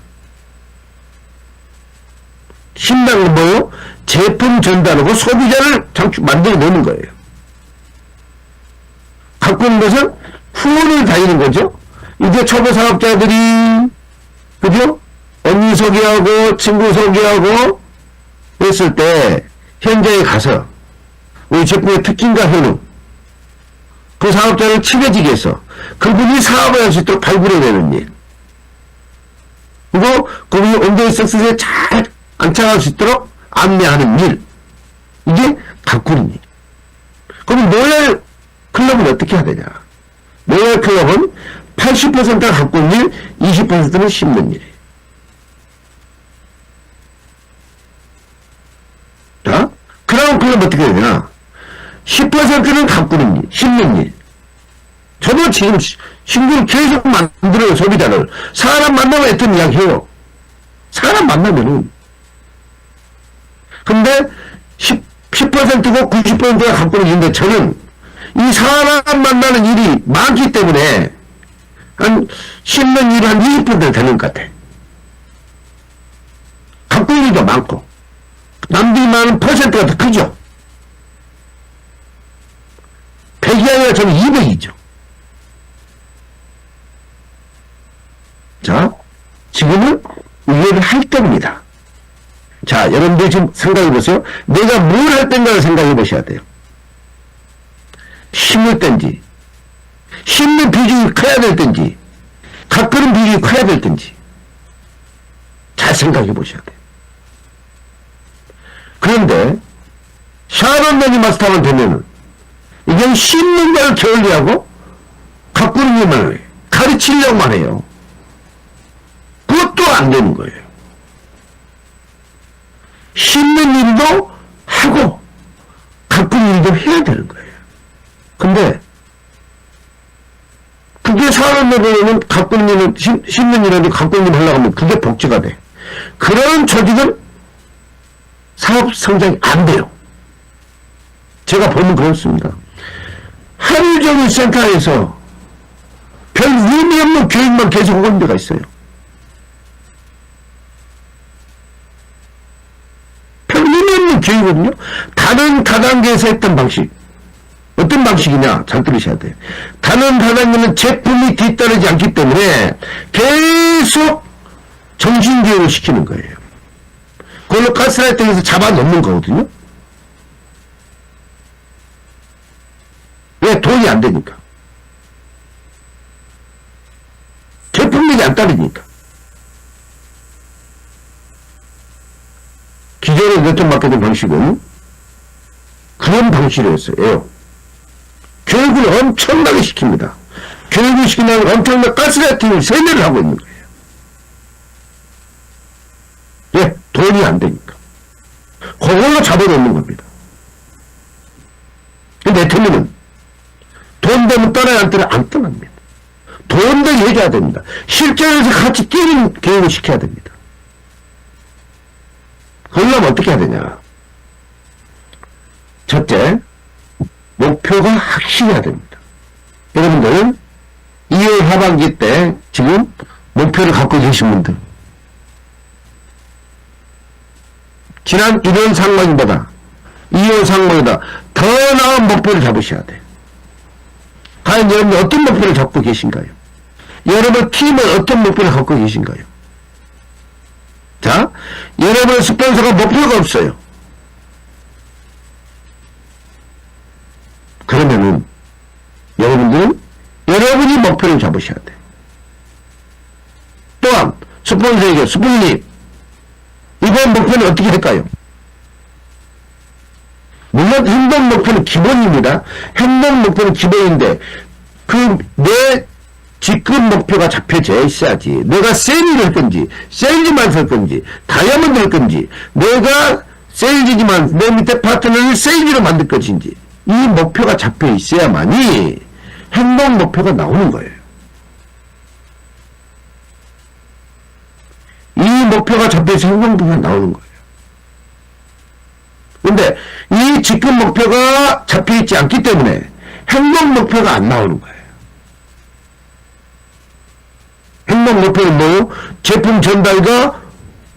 심는 건 뭐예요? 제품 전달하고 소비자를 만들어내는 거예요. 가꾸는 것은 후원을 다니는 거죠. 이제 초보 사업자들이, 그죠? 언니 소개하고, 친구 소개하고, 했을 때, 현장에 가서, 우리 제품의 특징과 효능, 그 사업자를 친해지게 해서, 그분이 사업을 할 수 있도록 발굴해내는 일. 그리고 그분이 온라인 석세스에 잘 안착할 수 있도록 안내하는 일. 이게 가꾸는 일. 그럼 로얄 클럽은 어떻게 해야 되냐? 로얄 클럽은 80%가 가꾸는 일, 20%는 심는 일이에요. 자, 크라운 클럽은 어떻게 해야 되냐? 10%는 가꾸는 일, 심는 일. 저도 지금 신규를 계속 만들어요, 소비자를. 사람 만나면 어떤 이야기 해요? 사람 만나면은. 근데 10%고 90%가 가꾸는 일인데 저는 이 사람 만나는 일이 많기 때문에 한 심는 일이 한 20% 되는 것 같아. 가꾸는 일도 많고 남들이 많은 퍼센트가 더 크죠. 100이 아니라 저는 200이죠. 자, 지금은 이해를 할 때입니다. 자, 여러분들 지금 생각해 보세요. 내가 뭘 할 때인가를 생각해 보셔야 돼요. 심을 땐지, 심는 비중이 커야 될 땐지, 가꾸는 비중이 커야 될 땐지, 잘 생각해 보셔야 돼요. 그런데, 샤론 로지 마스터만 되면은, 이게 심는 걸 게을리하고, 가꾸는 일만 해. 가르치려고만 해요. 그것도 안 되는 거예요. 심는 일도 하고 가꾼 일도 해야 되는 거예요. 근데 그게 사람을 보면 가꾼 일을 심는 일을 가꾼 일을 하려고 하면 그게 복지가 돼. 그런 조직은 사업 성장이 안 돼요. 제가 보면 그렇습니다. 하루 종일 센터에서 별 의미 없는 교육만 계속 하는 데가 있어요. 별 의미 없는 교육은요, 다른 다단계에서 했던 방식. 어떤 방식이냐? 잘 들으셔야 돼요. 다른 다단계는 제품이 뒤따르지 않기 때문에 계속 정신교육을 시키는 거예요. 그걸로 가스라이팅에서 잡아놓는 거거든요. 왜? 돈이 안 되니까. 제품력이 안 따르니까. 기존의 네트워크 마케팅 방식은 그런 방식이었어요. 교육을 엄청나게 시킵니다. 교육을 시키면 엄청난 가스라이팅을 세뇌를 하고 있는 거예요. 왜? 돈이 안 되니까. 그걸로 잡아놓는 겁니다. 근데 네트워크는 돈 되면 떠나야 안 떠나? 안 떠납니다. 돈 되게 해줘야 됩니다. 실전에서 같이 뛰는 교육을 시켜야 됩니다. 그러려면 어떻게 해야 되냐? 첫째, 목표가 확실해야 됩니다. 여러분들 2월 하반기 때 지금 목표를 갖고 계신 분들 지난 1월 상반기보다 2월 상반기보다 더 나은 목표를 잡으셔야 돼요. 과연 여러분 어떤 목표를 잡고 계신가요? 여러분 팀은 어떤 목표를 갖고 계신가요? 자, 여러분의 스폰서가 목표가 없어요. 그러면은 여러분들은 여러분이 목표를 잡으셔야 돼요. 또한 스폰서에게 스폰서님 이번 목표는 어떻게 할까요? 물론 행동 목표는 기본입니다. 행동 목표는 기본인데 내 직급 목표가 잡혀져 있어야지. 내가 세일을 할 건지 세일즈만 할 건지 다이아몬드 할 건지 내가 세일즈지만 내 밑에 파트너를 세일즈로 만들 것인지 이 목표가 잡혀 있어야만이 행동 목표가 나오는 거예요. 이 목표가 잡혀서 행동 목표가 나오는 거예요. 근데 이 직급 목표가 잡혀있지 않기 때문에 행동 목표가 안 나오는 거예요. 행동 목표는 뭐? 제품 전달과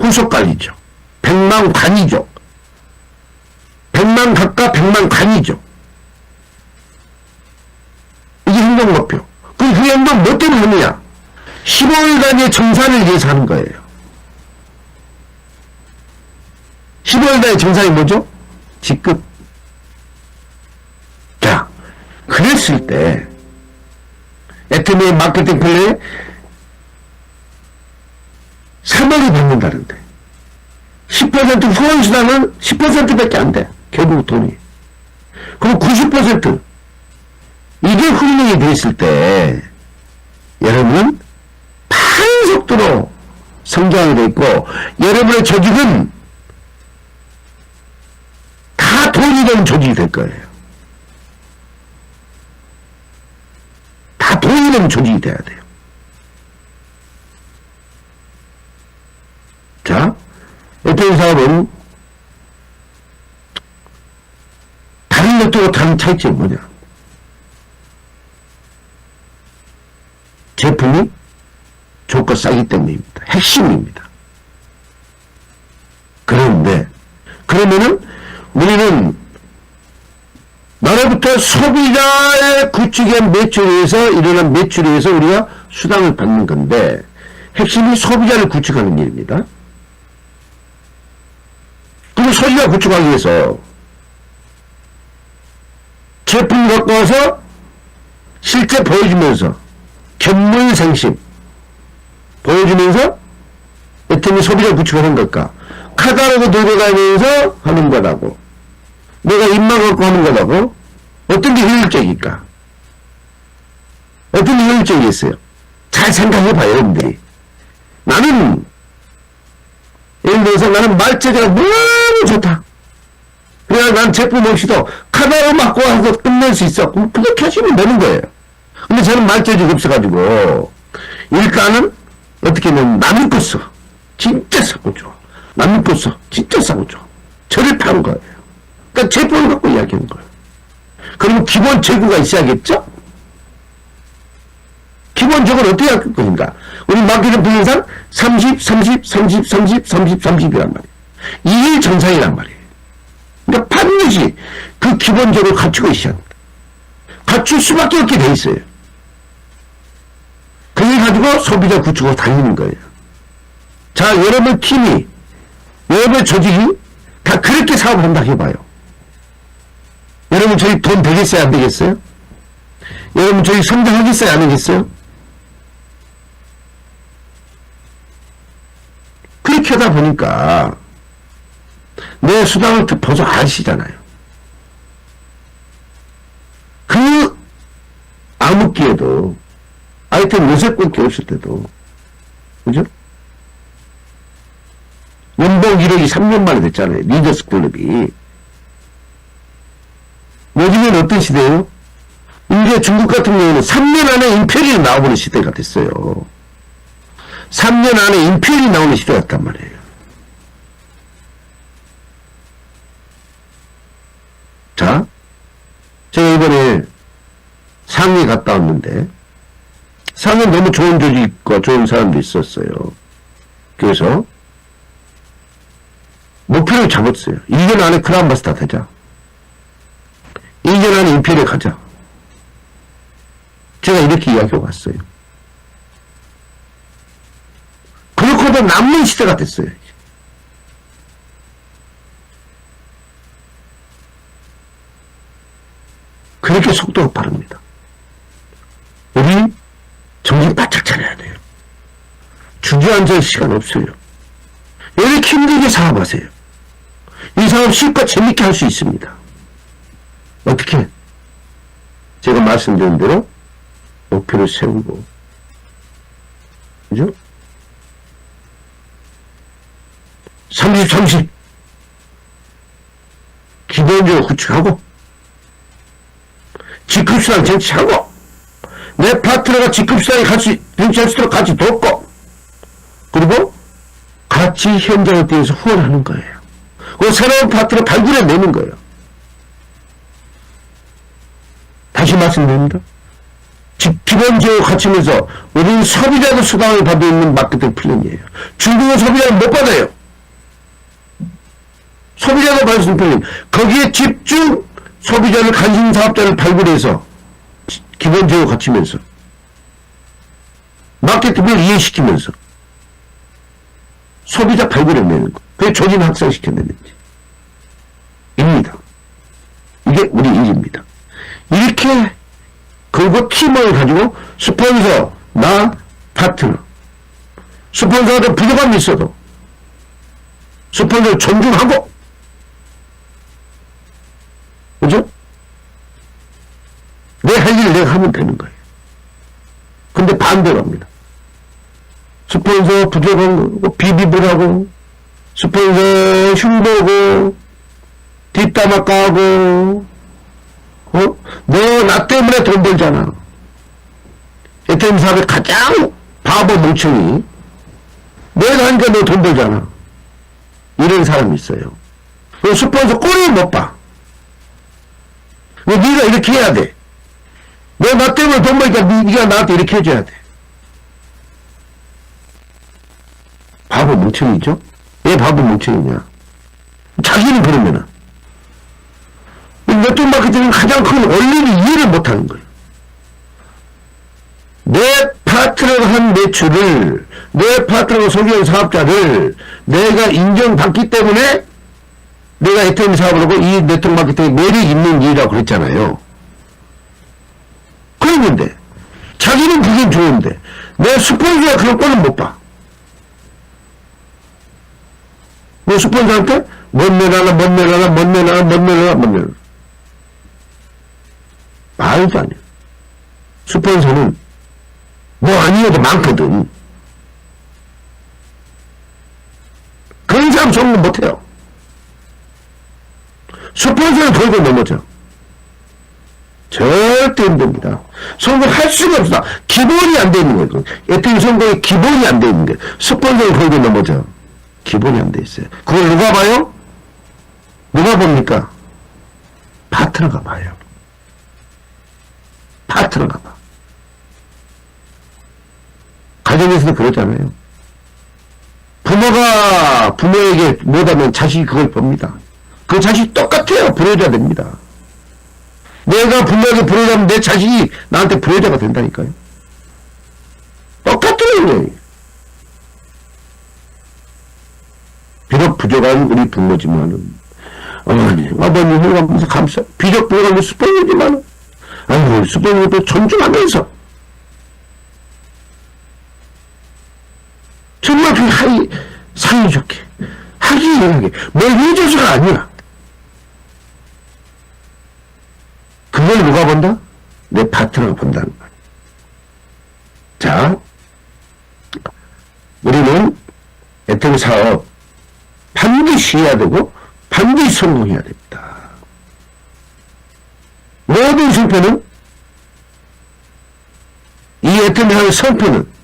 후속 관리죠. 100만 관이죠. 100만 각과 100만 관이죠. 이게 행동 목표. 그 행동 뭐 때문에 하느냐? 15일 단위의 정산을 위해서 하는 거예요. 15일 단위의 정산이 뭐죠? 직급. 자, 그랬을 때 애터미 마케팅 플레이 3억이 받는다는데 10% 후원 수당은 10%밖에 안 돼. 결국 돈이. 그럼 90% 이게 훈련이 되어 있을 때 여러분은 파속도로 성장이 되어 있고 여러분의 조직은 다 돈이 되는 조직이 될 거예요. 다 돈이 되는 조직이 돼야 돼요. 자, 어떤 사업은 다른 것들과 다른 차이점이 뭐냐? 제품이 좋고 싸기 때문입니다. 핵심입니다. 그러면은 우리는 나로부터 소비자의 구축한 매출에 의해서 일어난 매출에 의해서 우리가 수당을 받는 건데 핵심이 소비자를 구축하는 일입니다. 그럼 소비자 구축하기 위해서 제품 갖고 와서 실제 보여주면서 견물생심 보여주면서 어떤 소비자 구축하는 걸까? 카달로그 들고 다니면서 하는 거라고. 내가 입만 갖고 하는 거라고. 어떤 게 효율적일까? 어떤 게 효율적이겠어요? 잘 생각해봐요, 여러분들이. 나는, 예를 들어서 나는 말재주가 너무 좋다. 그래야 난 제품 없이도 카메라 맞고 와서 끝낼 수 있어. 그럼 그렇게 하시면 되는 거예요. 근데 저는 말재주가 없어가지고, 일단은, 어떻게 하면 남의 거 써. 진짜 싸고 줘. 남의 거 써. 진짜 싸고 줘. 저를 파는 거예요. 그러니까 제품을 갖고 이야기하는 거예요. 그리고 기본 재고가 있어야겠죠? 기본적으로 어떻게 할 것인가? 우리 마케팅 분석상 30, 30, 30, 30, 30, 30이란 말이에요. 이게 정상이란 말이에요. 그러니까 반드시 그 기본적으로 갖추고 있어야 합니다. 갖출 수밖에 없게 돼 있어요. 그걸 가지고 소비자 구축으로 달리는 거예요. 자, 여러분 팀이, 여러분 조직이 다 그렇게 사업을 한다 해봐요. 여러분 저희 돈 되겠어요? 안 되겠어요? 여러분 저희 성장하겠어요? 안 하겠어요? 그렇게 하다 보니까 내 수당을 벌써 아시잖아요. 그 암흑기에도 아이템 요새 꽂기 없을 때도 그죠? 연봉 1억이 3년 만에 됐잖아요. 리더스 클럽이. 요즘은 어떤 시대예요? 이제 중국 같은 경우는 3년 안에 인페리이 나오는 시대가 됐어요. 3년 안에 인페리이 나오는 시대였단 말이에요. 자, 제가 이번에 상해 갔다 왔는데 상해 너무 좋은 조직과 좋은 사람도 있었어요. 그래서 목표를 잡았어요. 1년 안에 크라운 마스터 되자. 1년 안에 인페리에 가자. 제가 이렇게 이야기하고 왔어요. 그렇고도 남는 시대가 됐어요. 그렇게 속도가 빠릅니다. 우리 정신 바짝 차려야 돼요. 주저앉을 시간 없어요. 이렇게 힘들게 사업하세요. 이 사업 실컷 재밌게 할 수 있습니다. 어떻게? 제가 말씀드린 대로 목표를 세우고, 그죠? 30, 30. 기본적으로 구축하고, 직급수당 쟁취하고, 내 파트너가 직급수당에 같이 쟁취할 수 있도록 같이 돕고, 그리고 같이 현장에 대해서 후원하는 거예요. 그 새로운 파트너 발굴해내는 거예요. 다시 말씀드립니다. 기본적으로 갖추면서 우리는 소비자도 수당을 받고 있는 마케팅 플랜이에요. 중국은 소비자는 못 받아요. 소비자가 받을 수 있는 플랜. 거기에 집중 소비자를 관심 사업자를 발굴해서 기본적으로 갖추면서 마케팅을 이해시키면서 소비자 발굴해내는 거. 그게 조직 확산시켜내는지. 입니다. 이게 우리 일입니다. 이렇게 그리고 팀을 가지고 스폰서, 나, 파트너. 스폰서한테 부족함이 있어도 스폰서를 존중하고 그죠? 내 할 일을 내가 하면 되는 거예요. 근데 반대로 합니다. 스폰서 부족한 거, 비비불하고, 스폰서 흉보고, 뒷담화 까고, 너 나 때문에 돈 벌잖아. FM 사업의 가장 바보 멍청이. 내가 하니까 너 돈 벌잖아. 이런 사람이 있어요. 스폰서 꼴을 못 봐. 네가 이렇게 해야 돼. 너 나 때문에 돈 벌니까 네가 나한테 이렇게 해줘야 돼. 바보 멍청이죠? 왜 바보 멍청이냐? 자기는 그러면은 네트워크 마케팅은 가장 큰 원리를 이해를 못하는 거예요. 내 파트너가 한 매출을, 내 파트너가 소개한 사업자를 내가 인정받기 때문에 내가 FM 사업을 하고 이 네트워크 마케팅에 매력이 있는 일이라고 그랬잖아요. 그랬는데 자기는 그게 좋은데 내 스폰서가 그런 꼴은 못 봐. 내 스폰서한테 뭔 내놔라 말도 안 해요. 스폰서는 뭐 아니어도 많거든. 그런 사람 성공 못해요. 스폰서를 걸고 넘어져. 절대 힘듭니다. 성공할 수가 없어. 기본이 안 돼 있는 거예요. 애터미 성공의 기본이 안 돼 있는 거예요. 스폰서를 걸고 넘어져. 기본이 안 돼 있어요. 그걸 누가 봐요? 누가 봅니까? 파트너가 봐요. 파트너가 봐. 가정에서도 그러잖아요. 부모가 부모에게 못하면 자식이 그걸 봅니다. 그 자식이 똑같아요. 불효자 됩니다. 내가 부모에게 불효자면 내 자식이 나한테 불효자가 된다니까요. 똑같은 거예요. 비록 부족한 우리 부모지만은 어머니, 아버님을 하면서 감사. 비록 부족한 수법이지만은 아이고, 수법을 존중하면서 정말 그 사이좋게 하기하게 뭘 해줘서가 아니야. 그걸 누가 본다? 내 파트너가 본다는 거야. 자, 우리는 애터미 사업 반드시 해야 되고 반드시 성공해야 됩니다. 모든 실패는 이 애터미 사업의 성패는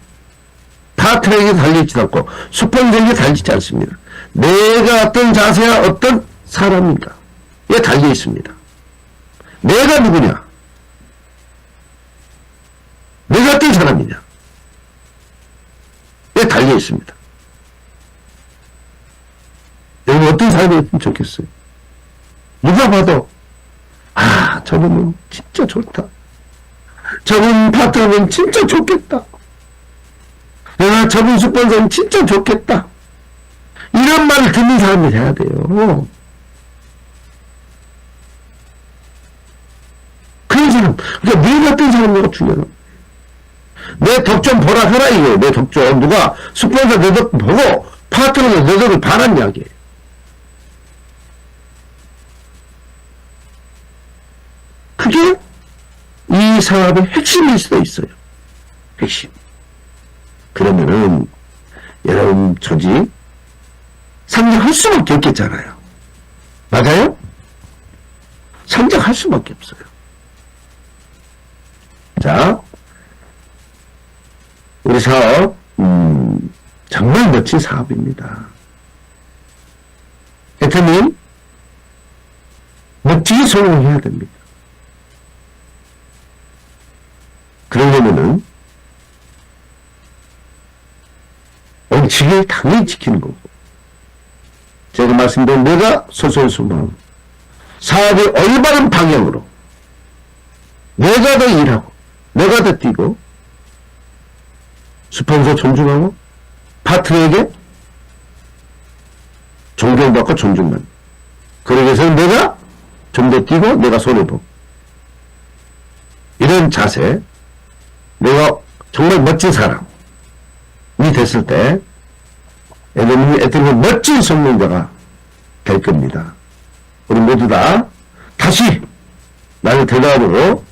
파트너에게 달려있지 않고 스폰서에게 달려있지 않습니다. 내가 어떤 자세야 어떤 사람인가 에 달려있습니다. 내가 누구냐? 내가 어떤 사람이냐? 에 달려있습니다. 여러분 어떤 사람이었으면 좋겠어요? 누가 봐도 아 저분은 진짜 좋다. 저분 파트너는 진짜 좋겠다. 야, 저분 스폰서는 진짜 좋겠다. 이런 말을 듣는 사람이 돼야 돼요. 그런 사람, 그러니까 네 같은 사람이 중요해요. 내 덕 좀 보라 하라 이거예요. 내 덕 좀. 누가 스폰서 내 덕 보고 파트너가 내 덕을 바란 이야기예요. 그게 이 사업의 핵심일 수도 있어요. 핵심. 그러면은 여러분 조직 상장할 수밖에 없겠잖아요. 맞아요? 상장할 수밖에 없어요. 자, 우리 사업 정말 멋진 사업입니다. 애터미 멋지게 성공해야 됩니다. 그러려면은 원칙을 당연히 지키는 거고, 제가 말씀드린 내가 소설수만 사업의 올바른 방향으로 내가 더 일하고 내가 더 뛰고 스폰서 존중하고 파트너에게 존경받고 존중받는, 그러기 위해서는 내가 좀 더 뛰고 내가 손해보고 이런 자세, 내가 정말 멋진 사람이 됐을 때 애터미 멋진 성공자가 될 겁니다. 우리 모두 다 다시 나를 대답으로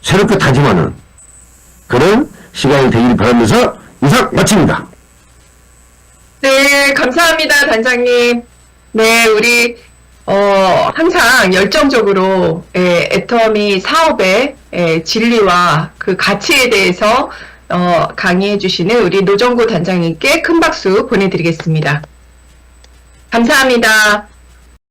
새롭게 다짐하는 그런 시간이 되길 바라면서 이상 마칩니다. 네, 감사합니다, 단장님. 네, 우리 항상 열정적으로 애터미 사업의 진리와 그 가치에 대해서 강의해 주시는 우리 노정구 단장님께 큰 박수 보내드리겠습니다. 감사합니다.